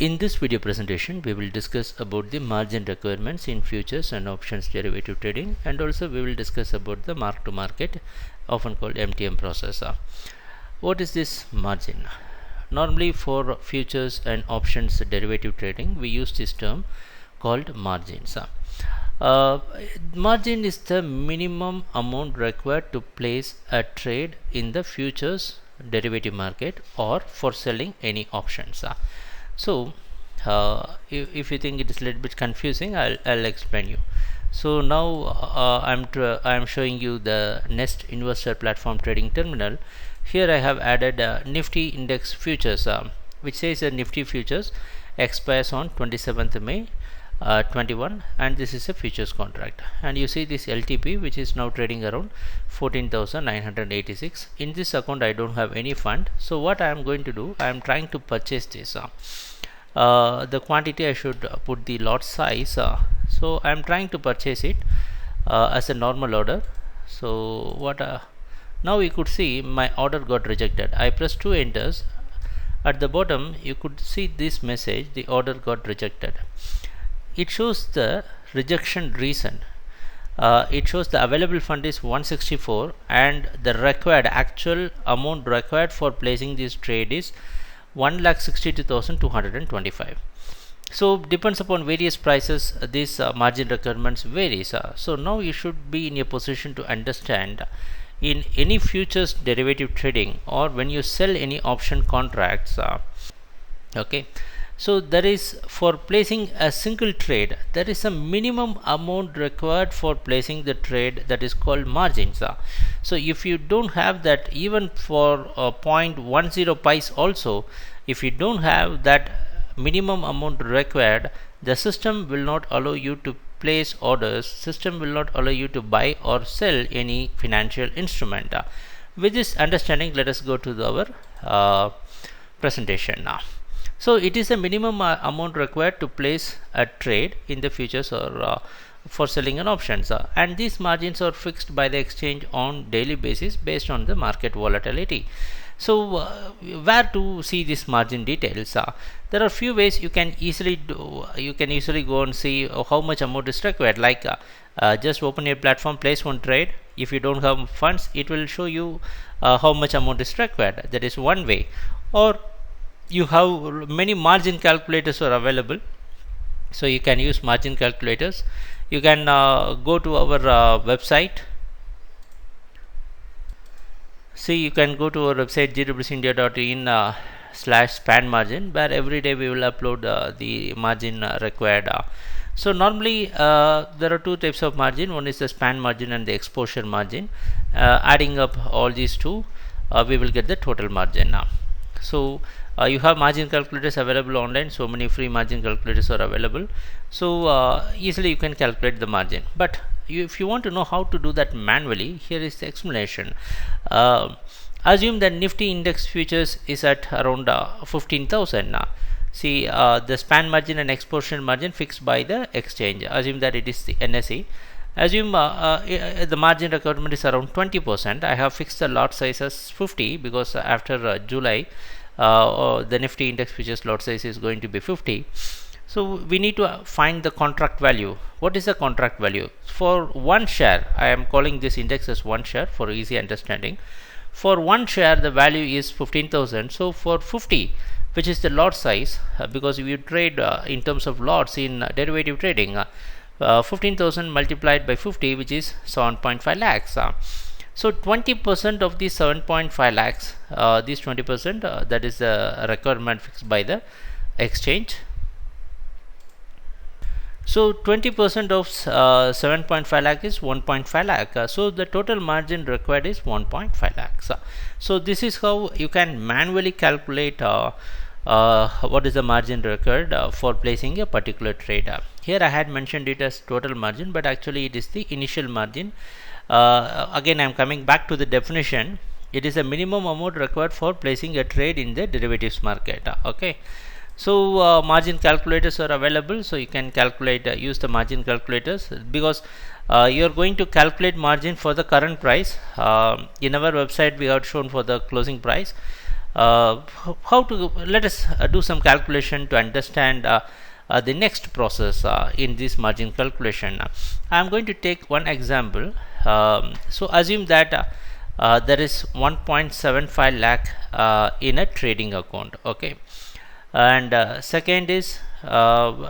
In this video presentation, we will discuss about the margin requirements in futures and options derivative trading, and also we will discuss about the mark to market, often called MTM process. What is this margin? Normally for futures and options derivative trading, we use this term called margins. Margin is the minimum amount required to place a trade in the futures derivative market or for selling any options. So if you think it is a little bit confusing, I'll explain you. So now I'm showing you the Nest Investor Platform Trading Terminal. Here I have added Nifty Index Futures, which says Nifty Futures expires on 27th May 21, and this is a futures contract, and you see this LTP which is now trading around 14,986. In this account I don't have any fund, so what I am going to do, I am trying to purchase this. The quantity I should put the lot size, so I am trying to purchase it as a normal order. So what now you could see my order got rejected. I pressed 2 enters. At the bottom you could see this message, the order got rejected. It shows the rejection reason. It shows the available fund is 164 and the required actual amount required for placing this trade is 1,62,225. So depends upon various prices, these margin requirements varies. So now you should be in a position to understand, in any futures derivative trading or when you sell any option contracts, okay, so there is, for placing a single trade, there is a minimum amount required for placing the trade, that is called margins. So if you don't have that, even for 0.10 pice also, if you don't have that minimum amount required, the system will not allow you to place orders, system will not allow you to buy or sell any financial instrument. With this understanding, let us go to our presentation now. So it is a minimum amount required to place a trade in the futures or for selling an options, and these margins are fixed by the exchange on daily basis based on the market volatility. So where to see this margin details? There are few ways you can easily do. You can easily go and see how much amount is required, like just open your platform, place one trade. If you don't have funds, it will show you how much amount is required. That is one way. Or you have many margin calculators are available, so you can use margin calculators. You can go to our website. See, you can go to our website gwcindia.in/span margin, where every day we will upload the margin required. So normally there are two types of margin. One is the span margin and the exposure margin. Adding up all these two, we will get the total margin. So you have margin calculators available online. So many free margin calculators are available, so easily you can calculate the margin. But if you want to know how to do that manually, here is the explanation. Assume that Nifty index futures is at around 15,000. See, the span margin and exposure margin fixed by the exchange. Assume that it is the NSE. Assume the margin requirement is around 20%. I have fixed the lot size as 50 because after July the Nifty index futures lot size is going to be 50. So we need to find the contract value. What is the contract value? For one share, I am calling this index as one share for easy understanding. For one share the value is 15,000. So for 50, which is the lot size, because if you trade in terms of lots in derivative trading, 15,000 multiplied by 50, which is 7.5 lakhs. So 20% of the 7.5 lakhs, this 20%, that is the requirement fixed by the exchange. So 20% of 7.5 lakh is 1.5 lakh. So the total margin required is 1.5 lakhs. So this is how you can manually calculate what is the margin required for placing a particular trade. Here I had mentioned it as total margin, but actually it is the initial margin. Again I am coming back to the definition. It is a minimum amount required for placing a trade in the derivatives market. Okay. So margin calculators are available, so you can calculate, use the margin calculators, because you are going to calculate margin for the current price. In our website we have shown for the closing price. how to let us do some calculation to understand the next process in this margin calculation. I am going to take one example. So assume that there is 1.75 lakh in a trading account. Okay, and second is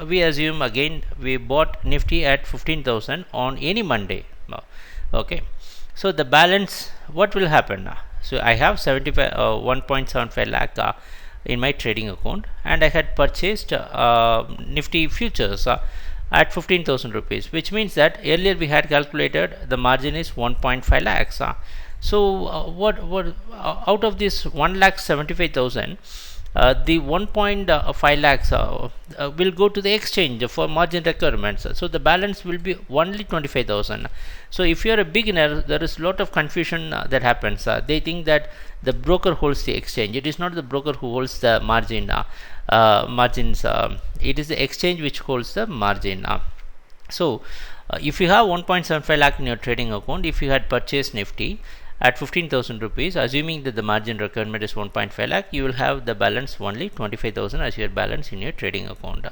we assume again we bought Nifty at 15,000 on any Monday. Okay, so the balance, what will happen now? So I have 1.75 lakh in my trading account, and I had purchased Nifty futures at 15,000 rupees, which means that earlier we had calculated the margin is 1.5 lakhs. So what out of this 1,75,000, the 1.5 lakhs will go to the exchange for margin requirements. So the balance will be only 25,000. So if you are a beginner, there is a lot of confusion that happens. They think that the broker holds the exchange. It is not the broker who holds the margins. It is the exchange which holds the margin. So if you have 1.75 lakh in your trading account, if you had purchased Nifty at 15,000 rupees, assuming that the margin requirement is 1.5 lakh, you will have the balance only 25,000 as your balance in your trading account.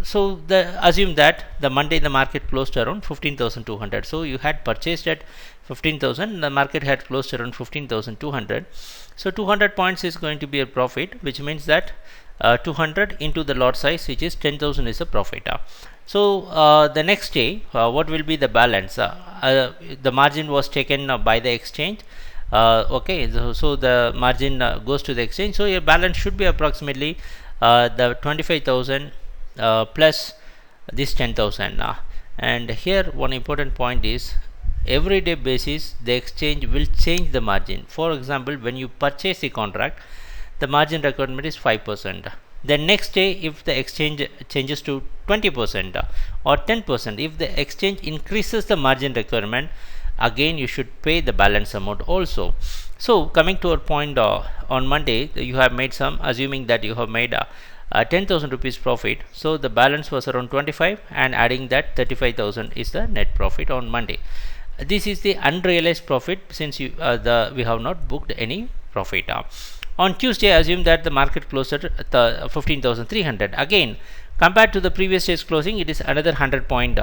So assume that the Monday the market closed around 15,200. So you had purchased at 15,000, the market had closed around 15,200. So 200 points is going to be a profit, which means that 200 into the lot size, which is 10,000, is a profit. So the next day, what will be the balance? The margin was taken by the exchange. Okay, so the margin goes to the exchange. So your balance should be approximately the 25,000 plus this 10,000. And here one important point is, everyday basis the exchange will change the margin. For example, when you purchase the contract, the margin requirement is 5%. The next day, if the exchange changes to 20% or 10%, if the exchange increases the margin requirement, again you should pay the balance amount also. So coming to our point, on Monday you have made some, assuming that you have made 10,000 rupees profit. So the balance was around 25, and adding that 35,000 is the net profit on Monday. This is the unrealized profit, since we have not booked any profit. On Tuesday, assume that the market closed at 15,300. Again, compared to the previous day's closing, it is another 100 point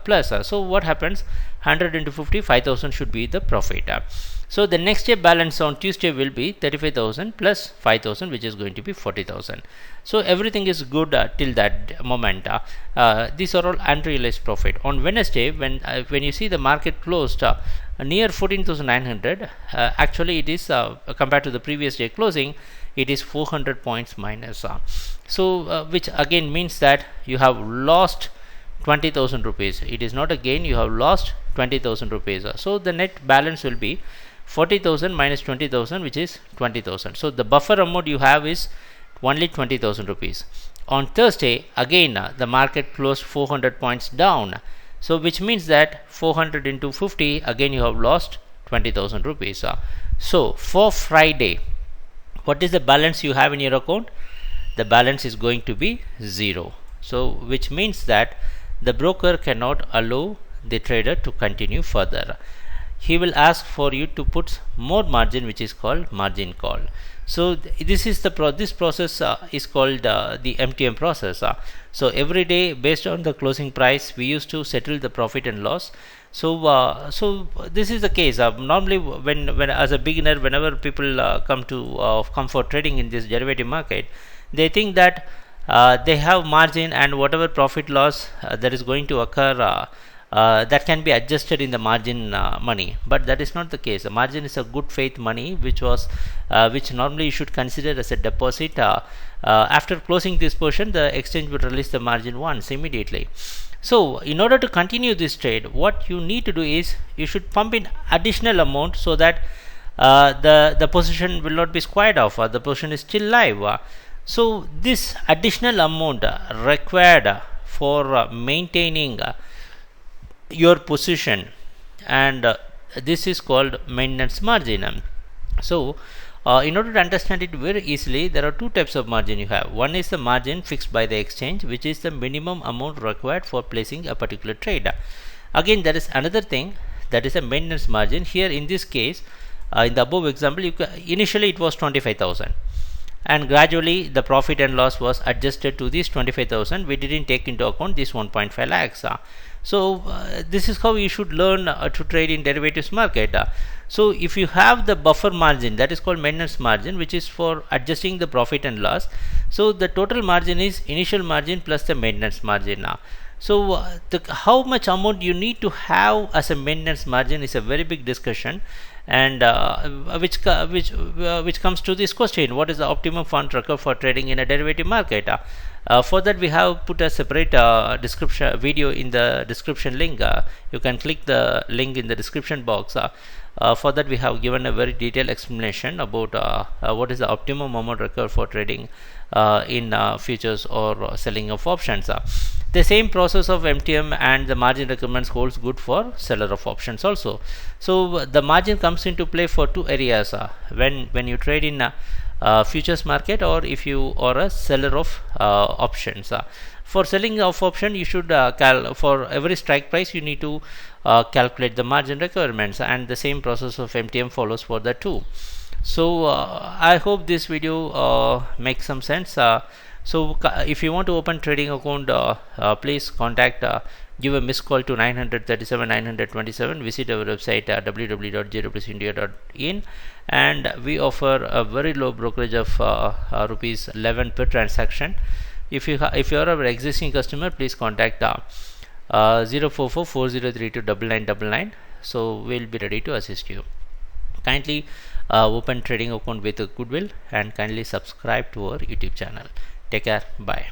plus. So what happens? 100 into 50, 5,000 should be the profit. So the next day balance on Tuesday will be 35,000 plus 5,000, which is going to be 40,000. So everything is good till that moment. These are all unrealized profit. On Wednesday, when you see the market closed near 14,900, actually it is compared to the previous day closing, it is 400 points minus. Which again means that you have lost 20,000 rupees. It is not a gain, you have lost 20,000 rupees. So the net balance will be 40,000 minus 20,000, which is 20,000. So the buffer amount you have is only 20,000 rupees. On Thursday, again the market closed 400 points down. So which means that 400 into 50, again you have lost 20,000 rupees. So for Friday, what is the balance you have in your account? The balance is going to be 0. So which means that the broker cannot allow the trader to continue further. He will ask for you to put more margin, which is called margin call. So this is this process is called the MTM process. So every day, based on the closing price, we used to settle the profit and loss. So this is the case. Normally, when as a beginner, whenever people come for trading in this derivative market, they think that they have margin, and whatever profit loss that is going to occur, that can be adjusted in the margin money. But that is not the case. The margin is a good faith money, which normally you should consider as a deposit. After closing this portion, the exchange will release the margin once immediately. So in order to continue this trade, what you need to do is you should pump in additional amount, so that the position will not be squared off, the position is still live. So this additional amount required for maintaining your position, and this is called maintenance margin. So in order to understand it very easily, there are two types of margin you have. One is the margin fixed by the exchange, which is the minimum amount required for placing a particular trade. Again, there is another thing, that is a maintenance margin. Here in this case, in the above example, initially it was 25,000, and gradually the profit and loss was adjusted to this 25,000. We didn't take into account this 1.5 lakhs. This is how you should learn to trade in derivatives market. So if you have the buffer margin, that is called maintenance margin, which is for adjusting the profit and loss. So the total margin is initial margin plus the maintenance margin. How much amount you need to have as a maintenance margin is a very big discussion, and which comes to this question: what is the optimum fund required for trading in a derivative market? For that, we have put a separate description video in the description link. You can click the link in the description box. For that, we have given a very detailed explanation about what is the optimum amount required for trading in futures or selling of options. The same process of MTM and the margin requirements holds good for seller of options also. So the margin comes into play for two areas when you trade in futures market, or if you are a seller of options. For selling of option, you should for every strike price you need to calculate the margin requirements, and the same process of MTM follows for that too. So I hope this video makes some sense. If you want to open trading account, please contact give a missed call to 937 927. Visit our website www.jwsindia.in, and we offer a very low brokerage of rupees 11 per transaction. If you are our existing customer, please contact 044 4032 9999. So we'll be ready to assist you. Kindly open trading account with a goodwill, and kindly subscribe to our YouTube channel. Take care. Bye.